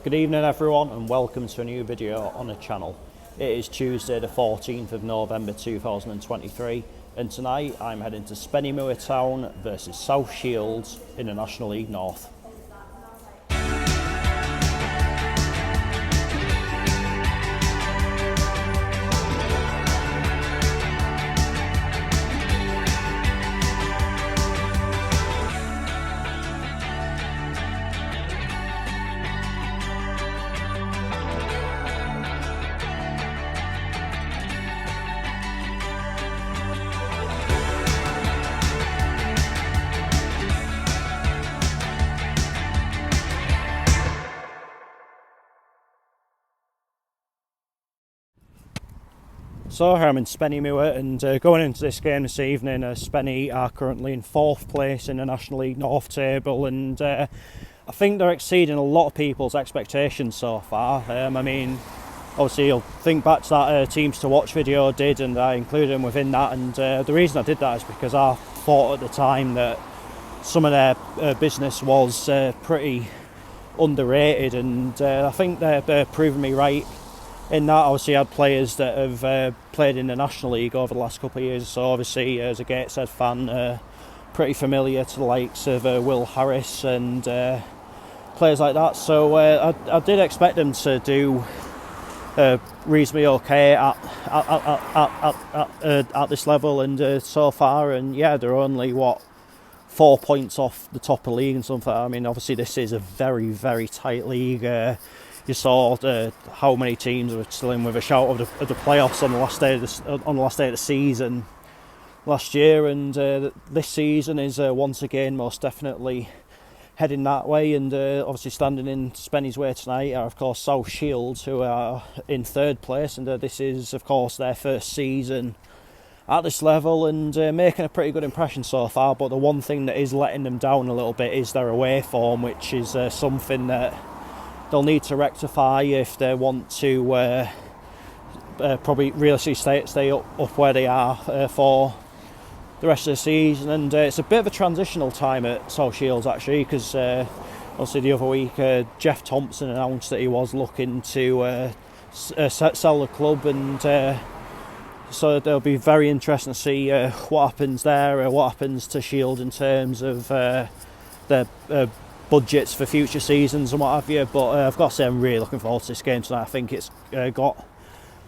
Good evening everyone and welcome to a new video on the channel. It is Tuesday the 14th of November 2023 and tonight I'm heading to Spennymoor Town versus South Shields in the National League North. So here I'm in Spennymoor and going into this game this evening, Spenny are currently in 4th place in the National League North table and I think they're exceeding a lot of people's expectations so far. I mean, obviously you'll think back to that Teams to Watch video I did and I included them within that, and the reason I did that is because I thought at the time that some of their business was pretty underrated, and I think they're proving me right. In that, obviously, I had players that have played in the National League over the last couple of years, so obviously, as a Gateshead fan, pretty familiar to the likes of Will Harris and players like that. So I did expect them to do reasonably okay at this level, and so far, and yeah, they're only 4 points off the top of the league and something. I mean, obviously, this is a very, very tight league. You saw how many teams were still in with a shout of the playoffs on the last day of the season last year, and this season is once again most definitely heading that way. And obviously standing in Spenny's way tonight are of course South Shields, who are in 3rd place, and this is of course their first season at this level and making a pretty good impression so far. But the one thing that is letting them down a little bit is their away form, which is something that they'll need to rectify if they want to probably realistically stay up where they are for the rest of the season. And it's a bit of a transitional time at South Shields actually, because obviously the other week Jeff Thompson announced that he was looking to sell the club, and so it'll be very interesting to see what happens there, what happens to Shield in terms of their budgets for future seasons and what have you. But I've got to say I'm really looking forward to this game tonight. I think it's got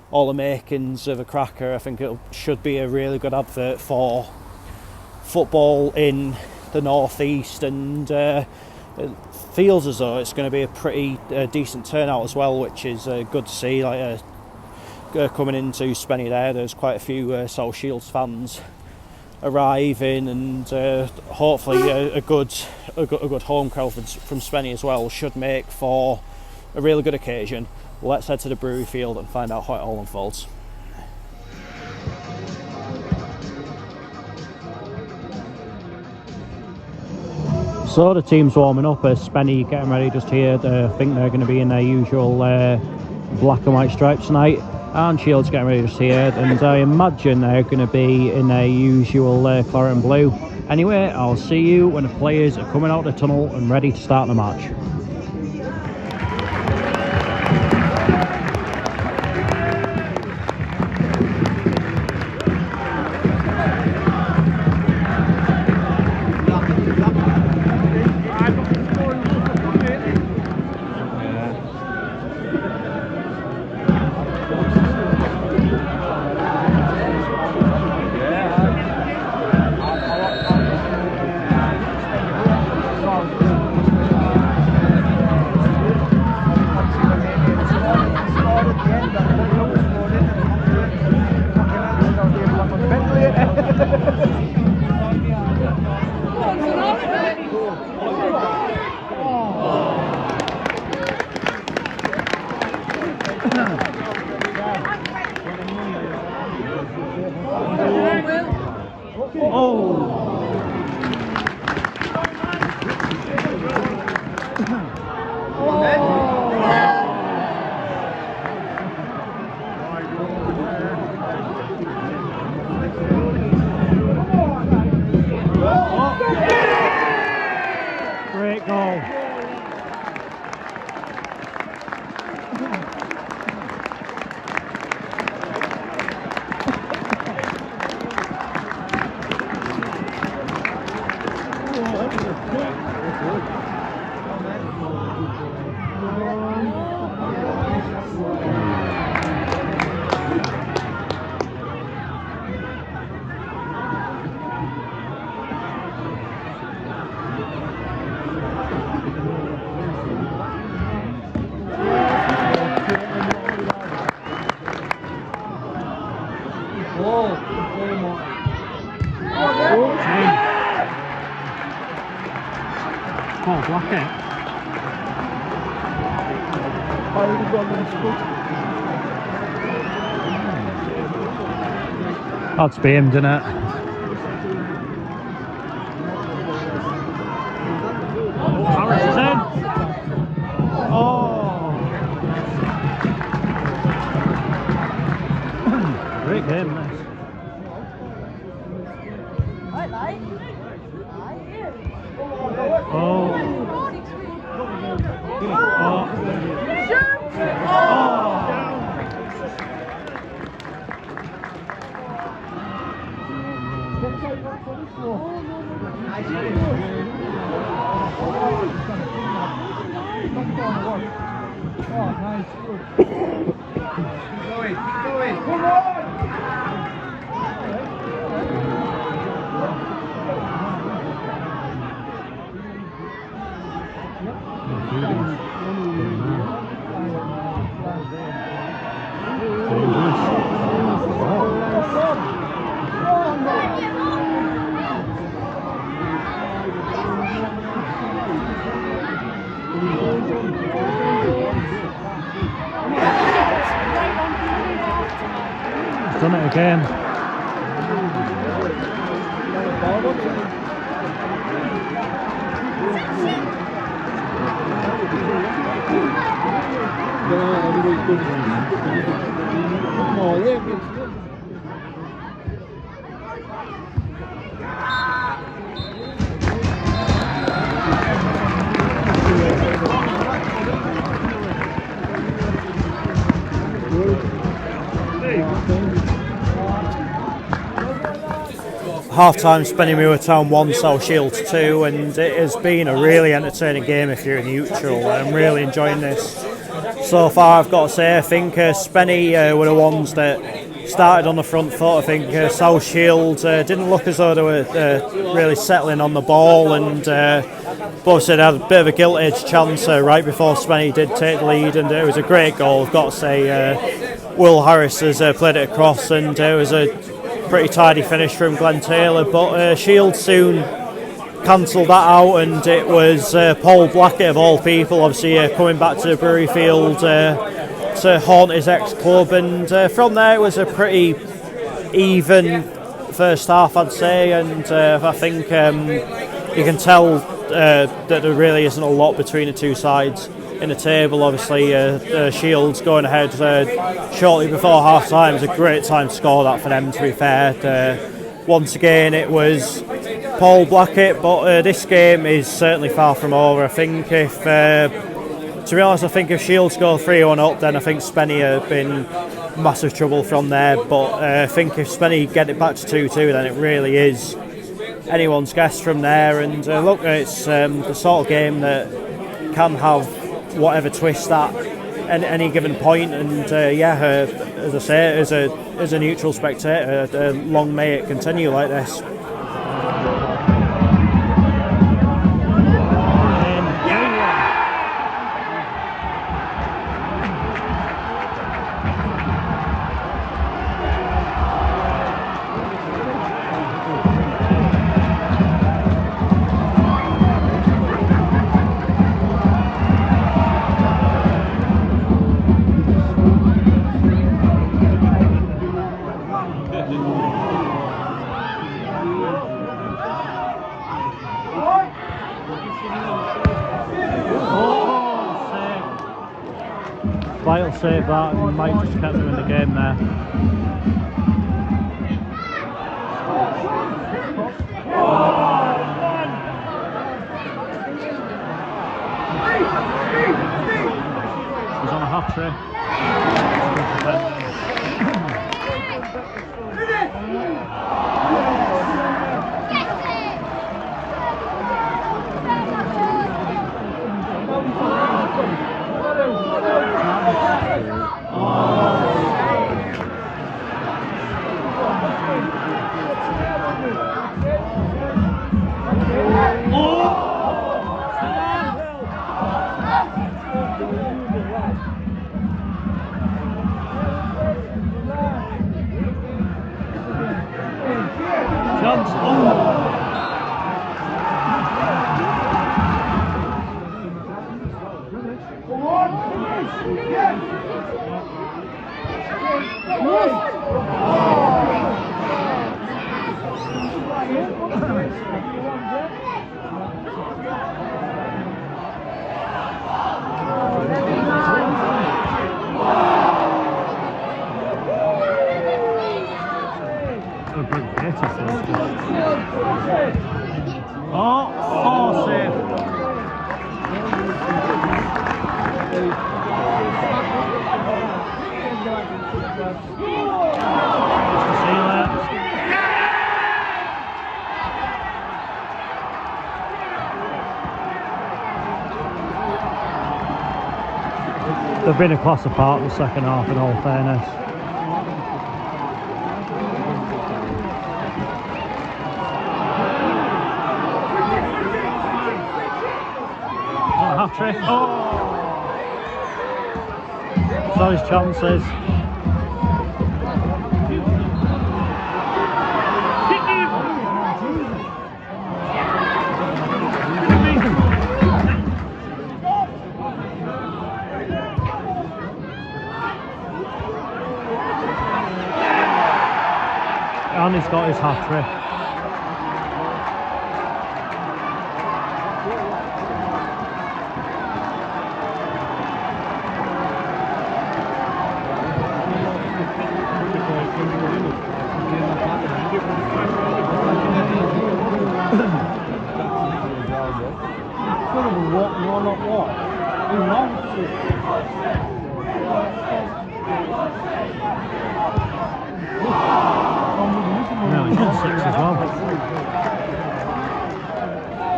all the makings of a cracker. I think it should be a really good advert for football in the northeast, and it feels as though it's going to be a pretty decent turnout as well, which is good to see. Like coming into Spenny there's quite a few South Shields fans arriving, and hopefully a good home crowd from Spenny as well should make for a really good occasion. Let's head to the brewery field and find out how it all unfolds. So the team's warming up as Spenny getting ready just here. I think they're going to be in their usual black and white stripes tonight, and Shields getting ready just here, and I imagine they're going to be in their usual claret and blue. Anyway, I'll see you when the players are coming out the tunnel and ready to start the match. Great goal. Paul Blackett. That's beamed, isn't it? Harris is in. Oh! Great game, this. Oh! He's done it again. Half-time, Spennymoor Town 1, South Shields 2, and it has been a really entertaining game if you're a neutral. I'm really enjoying this. So far, I've got to say, I think Spenny were the ones that started on the front foot. I think South Shields didn't look as though they were really settling on the ball, and both said had a bit of a gilt-edged chance right before Spenny did take the lead, and it was a great goal. I've got to say, Will Harris has played it across, and it was a pretty tidy finish from Glenn Taylor, but Shields soon cancelled that out, and it was Paul Blackett of all people, obviously coming back to the Brewery Field to haunt his ex-club, and from there it was a pretty even first half, I'd say, and I think you can tell that there really isn't a lot between the two sides in the table. Obviously Shields going ahead shortly before half time. It was a great time to score that for them, to be fair. Once again it was Paul Blackett, but this game is certainly far from over. I think if to be honest, I think if Shields go 3-1 up, then I think Spenny have been massive trouble from there, but I think if Spenny get it back to 2-2, then it really is anyone's guess from there. And look, it's the sort of game that can have whatever twist at any given point, and as I say, as a neutral spectator, long may it continue like this. Vital save that, and might just kept them in the game there. He's on a half tray. chance. Oh. Oh, save. They've been a class apart in the second half, in all fairness. Hat-trick. Oh! So his chances. And he's got his hat-trick.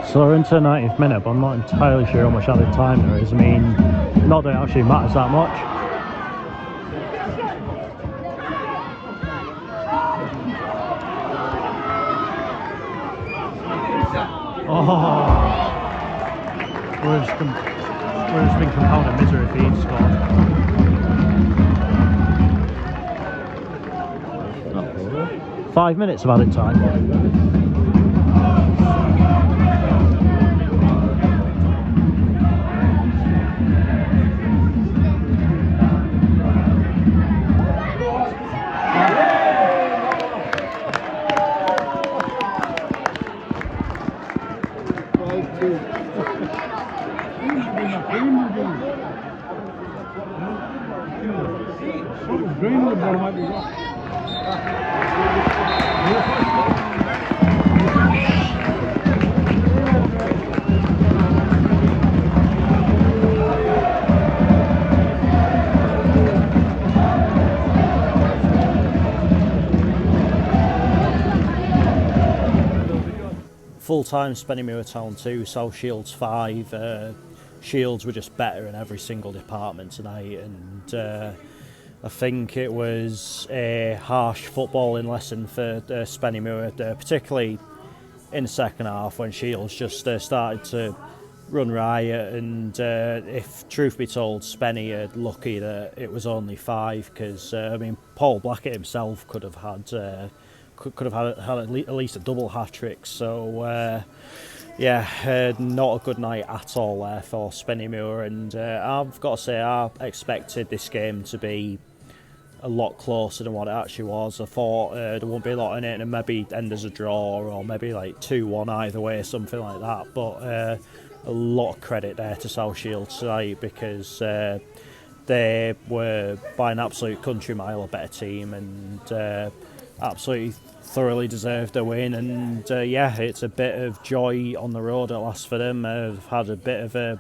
So we're into the 90th minute, but I'm not entirely sure how much added time there is. I mean, not that it actually matters that much. Oh, would have been compounded misery if he'd scored. 5 minutes of added time. Full-time Spennymoor Town 2, South Shields 5. Shields were just better in every single department tonight, and I think it was a harsh footballing lesson for Spennymoor, particularly in the second half when Shields just started to run riot, and if truth be told, Spenny are lucky that it was only 5, because I mean, Paul Blackett himself could have had at least a double hat-trick, so yeah, not a good night at all there for Spennymoor, and I've got to say I expected this game to be a lot closer than what it actually was. I thought there wouldn't be a lot in it and maybe end as a draw or maybe like 2-1 either way, something like that, but a lot of credit there to South Shields tonight, because they were by an absolute country mile a better team, and absolutely thoroughly deserved a win, and yeah, it's a bit of joy on the road at last for them. They've had a bit of the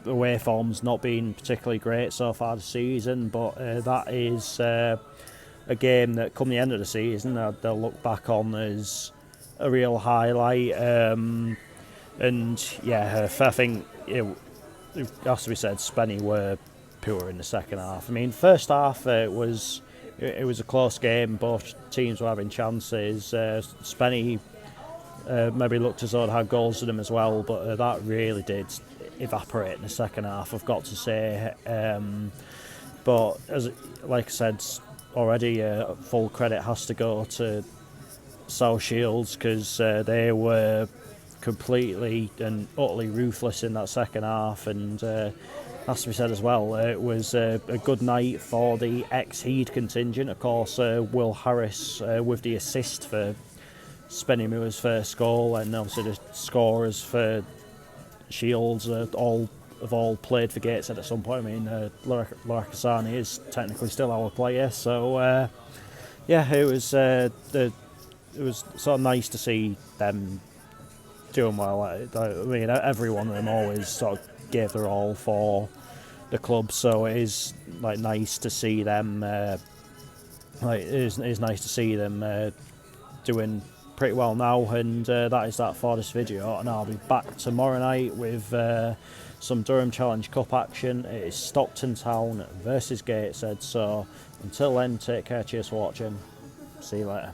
away form's not been particularly great so far this season, but that is a game that come the end of the season they'll look back on as a real highlight, and yeah, I think it has to be said Spenny were poor in the second half. I mean, first half it was a close game, both teams were having chances. Spenny maybe looked as though they had goals in them as well, but that really did evaporate in the second half, I've got to say. But like I said already, full credit has to go to South Shields, because they were completely and utterly ruthless in that second half, and has to be said as well, it was a good night for the ex-Heed contingent. Of course, Will Harris with the assist for Spennymoor's first goal, and obviously the scorers for Shields all played for Gateshead at some point. I mean, Lorakasani is technically still our player, so yeah, it was sort of nice to see them doing well. I mean, every one of them always sort of gave their all for the club, so it is like nice to see them. It is nice to see them doing pretty well now, and that is that for this video. And I'll be back tomorrow night with some Durham Challenge Cup action. It is Stockton Town versus Gateshead. So until then, take care. Cheers for watching. See you later.